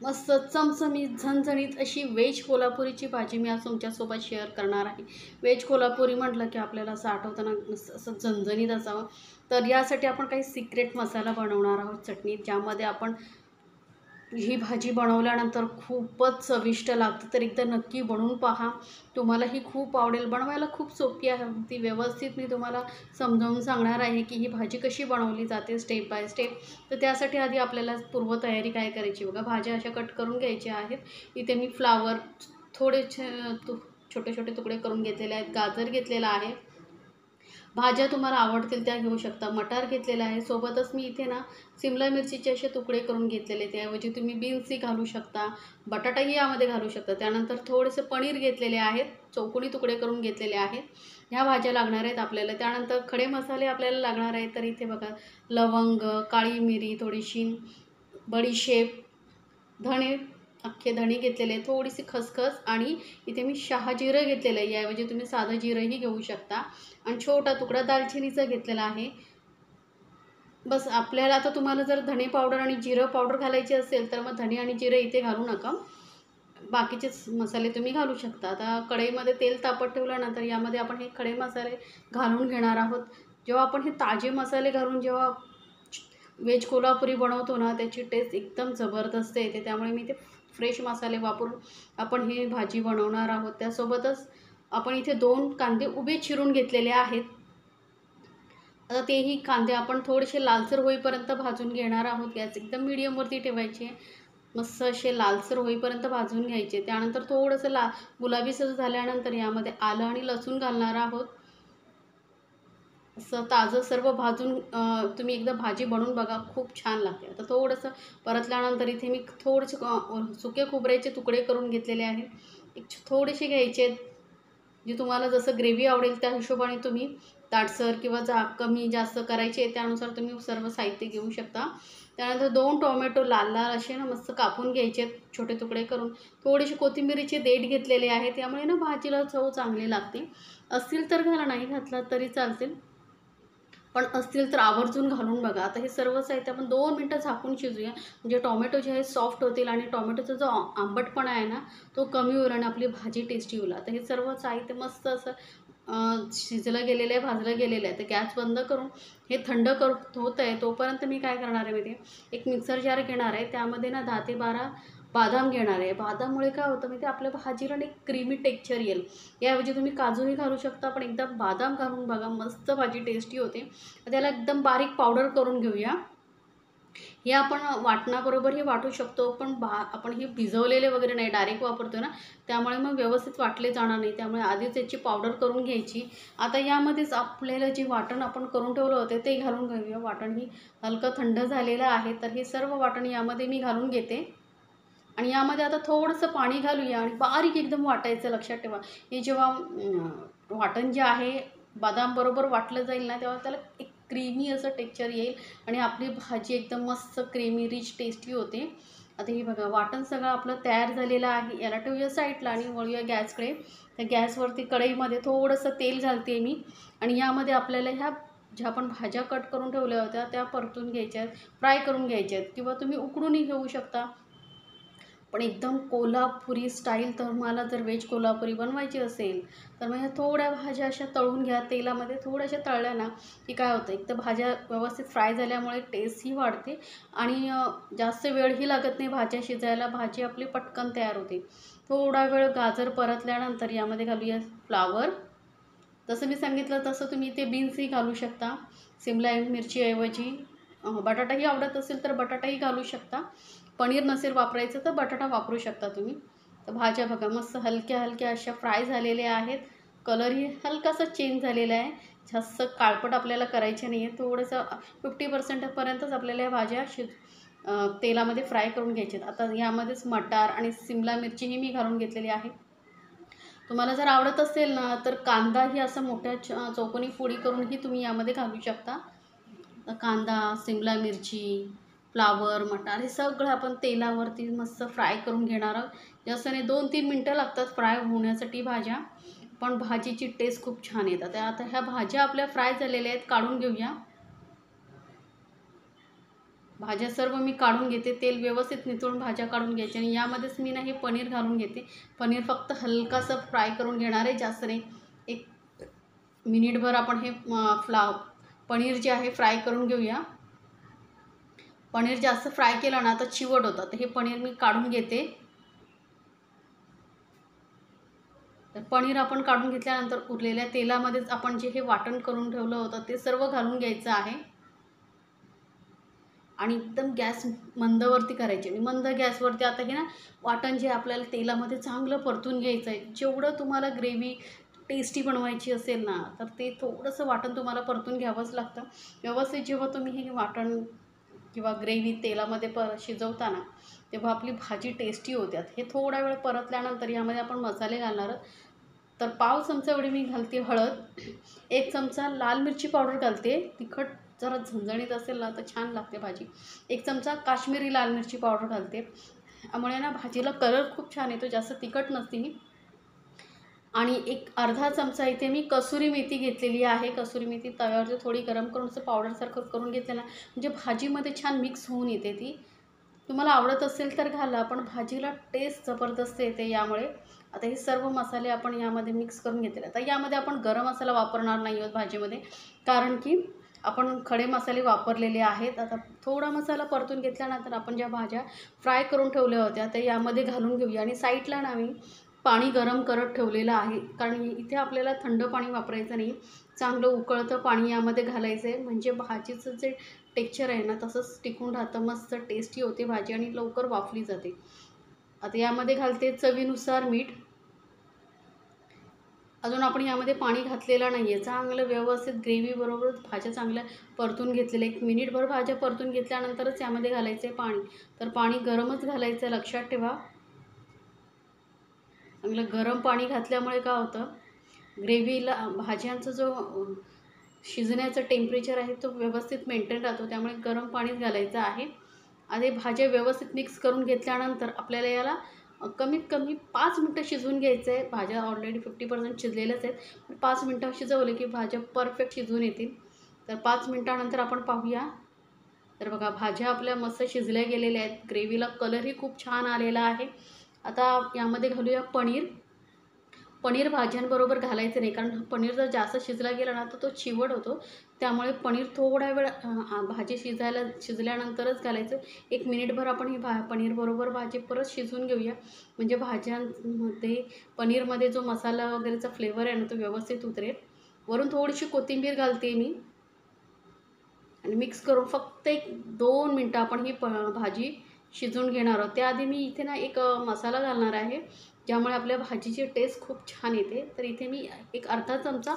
मस्त चमचमीत झणझणीत अशी व्हेज कोल्हापुरीची भाजी मी आज तुमच्यासोबत शेअर करणार आहे. व्हेज कोल्हापुरी म्हटलं की आपल्याला असं आठवताना असं झणझणीत असावं. तर यासाठी आपण काही सिक्रेट मसाला बनवणार आहोत चटणी, ज्यामध्ये आपण ही भाजी बनवल्यानंतर खूपच चविष्ट लागते. तर एकदा नक्की बनवून पहा, तुम्हालाही खूप आवडेल. बनवायला खूप सोपी आहे, ती व्यवस्थित मी तुम्हाला समजावून सांगणार आहे की ही भाजी कशी बनवली जाते स्टेप बाय स्टेप. तर त्यासाठी आधी आपल्याला पूर्वतयारी काय करायची बघा. भाज्या अशा कट करून घ्यायच्या आहेत. इथे मी फ्लावर थोडे छोटे छोटे तुकडे करून घेतलेले आहेत. गाजर घेतलेला आहे, भाज्या तुम्हाला आवडतील त्या घेऊ शकता. मटार घेतलेला आहे, सोबतच मी इथे ना सिमला मिरचीचे असे तुकडे करून घेतलेले, त्याऐवजी तुम्ही बीन्सही घालू शकता, बटाटाही यामध्ये घालू शकता. त्यानंतर थोडेसे पनीर घेतलेले आहेत, चौकोनी तुकडे करून घेतलेले आहेत. ह्या भाज्या लागणार आहेत आपल्याला. त्यानंतर खडे मसाले आपल्याला लागणार आहेत. तर इथे बघा, लवंग, काळी मिरी, थोडीशी बडीशेप, धणे, अख्खे धणे घेतलेले आहेत, थोडीशी खसखस आणि इथे मी शहाजिरं घेतलेलं आहे. याऐवजी तुम्ही साधं जिरंही घेऊ शकता. आणि छोटा तुकडा दालचिनीचा घेतलेला आहे. बस आपल्याला आता तुम्हाला जर धणे पावडर आणि जिरं पावडर घालायची असेल तर मग धणे आणि जिरं इथे घालू नका, बाकीचेच मसाले तुम्ही घालू शकता. आता कढईमध्ये तेल तापत ठेवल्यानंतर यामध्ये आपण हे खडे मसाले घालून घेणार आहोत. जेव्हा आपण हे ताजे मसाले घालून जेव्हा व्हेज कोल्हापुरी बनवतो ना, त्याची टेस्ट एकदम जबरदस्त येते. त्यामुळे मी ते फ्रेश मसाले वापरून आपण ही भाजी बनवणार आहोत. त्यासोबतच आपण इथे 2 कांदे उभे चिरून घेतलेले आहेत. आता तेही कांदे आपण थोडेसे लालसर होईपर्यंत भाजून घेणार आहोत. गॅस एकदम मीडियमवरती ठेवायचे. मस्त असे लालसर होईपर्यंत भाजून घ्यायचे. त्यानंतर थोडंसं गुलाबीसर झाल्यानंतर यामध्ये आलं आणि लसूण घालणार आहोत. असं ताजं सर्व भाजून तुम्ही एकदा भाजी बनवून बघा, खूप छान लागते. आता थोडंसं परतल्यानंतर इथे मी थोडेसे सुके खोबऱ्याचे तुकडे करून घेतलेले आहेत. एक थोडेसे घ्यायचे आहेत. जे तुम्हाला जसं ग्रेव्ही आवडेल त्या हिशोबाने तुम्ही दाटसर किंवा कमी जास्त करायचे त्यानुसार तुम्ही सर्व साहित्य घेऊ शकता. त्यानंतर 2 टोमॅटो लाल लाल असे ना मस्त कापून घ्यायचे छोटे तुकडे करून. थोडेसे कोथिंबीरीचे देठ घेतलेले आहेत, त्यामुळे ना भाजीला चव चांगली लागते. असतील तर घाला, नाही घातला तरी चालतील, पण असतील तर आवर्जून घालून बघा. आता हे सर्व साहित्य आपण 2 मिनटं झाकून शिजूया, म्हणजे टोमॅटो जे आहे सॉफ्ट होतील आणि टोमॅटोचा जो आंबटपणा आहे ना तो कमी होईल आणि आपली भाजी टेस्टी होईल. आता हे सर्व साहित्य मस्त असं शिजलं गेलेलं आहे, भाजलं गेलेलं आहे. तर गॅस बंद करून हे थंड होत आहे तोपर्यंत मी काय करणार आहे माहिती आहे, एक मिक्सर जार घेणार आहे. त्यामध्ये ना 10 ते 12 बदाम घेणार आहे. बदाममुळे काय होतं माहिती आहे, आपल्या भाजीला एक क्रीमी टेक्स्चर येईल. याऐवजी तुम्ही काजूही घालू शकता, पण एकदा बदाम घालून बघा, मस्त भाजी टेस्टी होते. त्याला एकदम बारीक पावडर करून घेऊया. हे आपण वाटणाबरोबरही वाटू शकतो, पण आपण हे भिजवलेले वगैरे नाही, डायरेक्ट वापरतो ना, त्यामुळे मग व्यवस्थित वाटले जाणार नाही. त्यामुळे आधीच याची पावडर करून घ्यायची. आता यामध्येच आपल्याला जे वाटण आपण करून ठेवलं होतं ते घालून घेऊया. वाटण ही हलकं थंड झालेलं आहे. तर हे सर्व वाटण यामध्ये मी घालून घेते आणि यामध्ये आता थोडंसं पाणी घालूया आणि बारीक एकदम वाटायचं. लक्षात ठेवा, हे जेव्हा वाटण जे आहे बदाम बरोबर वाटलं जाईल ना, तेव्हा त्याला एक क्रीमी असं टेक्स्चर येईल आणि आपली भाजी एकदम मस्त क्रीमी रिच टेस्टी होते. आता हे बघा, वाटण सगळं आपलं तयार झालेलं आहे. याला ठेवूया साईडला आणि वळूया गॅसकडे. त्या गॅसवरती कढईमध्ये थोडंसं तेल घालते मी आणि यामध्ये आपल्याला ह्या ज्या आपण भाज्या कट करून ठेवल्या होत्या त्या परतून घ्यायच्या आहेत, फ्राय करून घ्यायच्या आहेत, किंवा तुम्ही उकडूनही घेऊ शकता. पण एकदम कोल्हापुरी स्टाईल तर मला जर व्हेज कोल्हापुरी बनवायची असेल तर मग ह्या थोड्या भाज्या अशा तळून घ्या. तेलामध्ये थोड्याशा तळल्या ना की काय होतं, एक तर भाज्या व्यवस्थित फ्राय झाल्यामुळे टेस्टही वाढते आणि जास्त वेळही लागत नाही भाज्या शिजायला. भाजी आपली पटकन तयार होते. थोडा वेळ गाजर परतल्यानंतर यामध्ये घालूया फ्लावर. जसं मी सांगितलं तसं तुम्ही ते बीन्सही घालू शकता सिमला मिरचीऐवजी. बटाटाही आवडत असेल तर बटाटाही घालू शकता. पनीर नसेल वापरायचं तर बटाटा वापरू शकता तुम्ही. तर भाज्या बघा मस्त हलक्या हलक्या अशा फ्राय झालेल्या आहेत. कलरही हलकासा चेंज झालेला आहे. जास्त काळपट आपल्याला करायचे नाही आहे. थोडंसं 50% आपल्याला या भाज्या तेलामध्ये फ्राय करून घ्यायच्यात. आता यामध्येच मटार आणि सिमला मिरचीही मी घालून घेतलेली आहे. तुम्हाला जर आवडत असेल ना तर कांदाही असं मोठ्या चौकोनी फोडी करूनही तुम्ही यामध्ये घालू शकता. कांदा, सिमला मिरची, फ्लावर, मटार हे सगळं आपण तेलावरती मस्त फ्राय करून घेणार आहोत. जास्त नाही, 2-3 मिनटं लागतात फ्राय होण्यासाठी भाज्या, पण भाजीची टेस्ट खूप छान येतात. आता ह्या भाज्या आपल्या फ्राय झालेल्या आहेत, काढून घेऊया. भाज्या सर्व मी काढून घेते, तेल व्यवस्थित निथळून भाज्या काढून घ्यायच्या आणि यामध्येच मी ना हे पनीर घालून घेते. पनीर फक्त हलकासं फ्राय करून घेणार आहे, जास्त नाही. एक मिनिटभर आपण हे पनीर जे आहे फ्राय करून घेऊया. पनीर जास्त फ्राय केलं ना तर चिवट होतं, तर हे पनीर मी काढून घेते. तर पनीर आपण काढून घेतल्यानंतर उरलेल्या तेलामध्येच आपण जे हे वाटण करून ठेवलं होतं ते सर्व घालून घ्यायचं आहे आणि एकदम गॅस मंदवरती करायचे. आणि मंद गॅसवरती आता हे ना वाटण जे आपल्याला तेलामध्ये चांगलं परतून घ्यायचं आहे. जेवढं तुम्हाला ग्रेव्ही टेस्टी बनवायची असेल ना तर ते थोडंसं वाटण तुम्हाला परतून घ्यावंच लागतं. व्यवस्थित जेव्हा तुम्ही हे वाटण किंवा ग्रेव्ही तेलामध्ये शिजवता ना तेव्हा आपली भाजी टेस्टी होते. हे थोडा वेळ परतल्यानंतर यामध्ये आपण मसाले घालणार आहोत. तर पाव चमचा एवढी मी घालते हळद, 1 चमचा लाल मिरची पावडर घालते. तिखट जरा झणझणीत असेल ना तर छान लागते भाजी. 1 चमचा काश्मीरी लाल मिरची पावडर घालते. त्यामुळे ना भाजीला कलर खूप छान येतो, जास्त तिखट नसते ही. आणि एक अर्धा चमचा इथे मी कसुरी मेथी घेतलेली आहे. कसुरी मेथी तव्यावरती थोडी गरम करून असं पावडरसारखं करून घेतलं ना म्हणजे भाजीमध्ये छान मिक्स होऊन येते ती. तुम्हाला आवडत असेल तर घाला, पण भाजीला टेस्ट जबरदस्त येते यामुळे. आता हे सर्व मसाले आपण यामध्ये मिक्स करून घेतले. आता यामध्ये आपण गरम मसाला वापरणार नाही आहोत भाजीमध्ये, कारण की आपण खडे मसाले वापरलेले आहेत. आता थोडा मसाला परतून घेतल्यानंतर आपण ज्या भाज्या फ्राय करून ठेवल्या होत्या त्या यामध्ये घालून घेऊया. आणि साईडला ना मी पाणी गरम करत ठेवलेलं आहे, कारण इथे आपल्याला थंड पाणी वापरायचं नाही. चांगलं उकळतं पाणी यामध्ये घालायचं आहे, म्हणजे भाजीचं जे टेक्स्चर आहे ना तसंच टिकून राहतं, मस्त टेस्टी होते भाजी आणि लवकर वाफली जाते. आता यामध्ये घालते चवीनुसार मीठ. अजून आपण यामध्ये पाणी घातलेलं नाही आहे. चांगलं व्यवस्थित ग्रेव्हीबरोबर भाज्या चांगल्या परतून घेतलेल्या, 1 मिनिटभर भाज्या परतून घेतल्यानंतरच यामध्ये घालायचं आहे पाणी. तर पाणी गरमच घालायचं आहे, लक्षात ठेवा. चांगलं गरम पाणी घातल्यामुळे काय होतं, ग्रेव्हीला भाज्यांचा जो शिजण्याचं टेम्परेचर आहे तो व्यवस्थित मेंटेन राहतो, त्यामुळे गरम पाणीच घालायचं आहे. आणि भाज्या व्यवस्थित मिक्स करून घेतल्यानंतर आपल्याला याला कमीत कमी 5 मिनटं शिजवून घ्यायचं आहे. भाज्या ऑलरेडी 50% शिजलेल्याच आहेत, पण 5 मिनटं शिजवले की भाज्या परफेक्ट शिजून येतील. तर 5 मिनटानंतर आपण पाहूया. तर बघा भाज्या आपल्या मस्त शिजल्या गेलेल्या आहेत. ग्रेव्हीला कलरही खूप छान आलेला आहे. आता यामध्ये घालूया पनीर. पनीर भाज्यांबरोबर घालायचं नाही, कारण पनीर जर जास्त शिजला गेला ना तर तो चिवट होतो. त्यामुळे पनीर थोडा वेळ भाजी शिजल्यानंतरच घालायचं. 1 मिनिटभर आपण ही पनीरबरोबर भाजी परत शिजवून घेऊया, म्हणजे भाज्यांमध्ये पनीरमध्ये जो मसाला वगैरेचा फ्लेवर आहे ना तो व्यवस्थित उतरेल. वरून थोडीशी कोथिंबीर घालते मी आणि मिक्स करून फक्त 1-2 मिनटं आपण ही भाजी शिजवून घेणार आहोत. त्याआधी मी इथे ना एक मसाला घालणार आहे, ज्यामुळे आपल्या भाजीची टेस्ट खूप छान येते. तर इथे मी एक अर्धा चमचा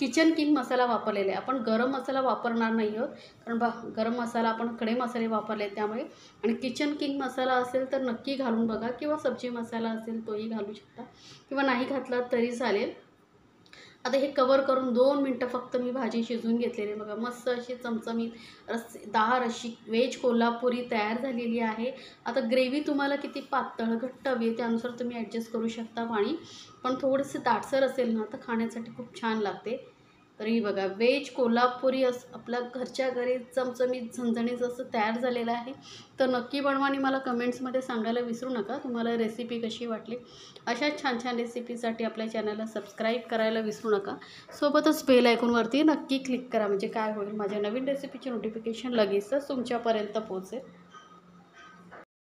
किचन किंग मसाला वापरलेला आहे. आपण गरम मसाला वापरणार नाही आहोत, कारण गरम मसाला आपण खडे मसाले वापरले त्यामुळे. आणि किचन किंग मसाला असेल तर नक्की घालून बघा, किंवा सब्जी मसाला असेल तोही घालू शकता, किंवा नाही घातला तरी चालेल. आता हे कवर करून 2 मिनटं फक्त मी भाजी शिजवून घेतलेली बघा. मस्त अशी चमचमीत रस्सेदार अशी व्हेज कोल्हापुरी तयार झालेली आहे. आता ग्रेव्ही तुम्हाला किती पातळ घट्ट हवी आहे त्यानुसार तुम्ही ॲडजस्ट करू शकता पाणी. पण थोडंसं दाटसर असेल ना तर खाण्यासाठी खूप छान लागते. तर ही बघा व्हेज कोल्हापुरी आपल्या घरच्या घरी चमचमीत झणझणीत असं तयार झालेलं आहे. तर नक्की बनवा आणि मला कमेंट्समध्ये सांगायला विसरू नका तुम्हाला रेसिपी कशी वाटली. अशा छान छान रेसिपीसाठी आपल्या चॅनलला सबस्क्राईब करायला विसरू नका. सोबतच बेल आयकॉनवरती नक्की क्लिक करा, म्हणजे काय होईल, माझ्या नवीन रेसिपीची नोटिफिकेशन लगेचच तुमच्यापर्यंत पोहोचेल.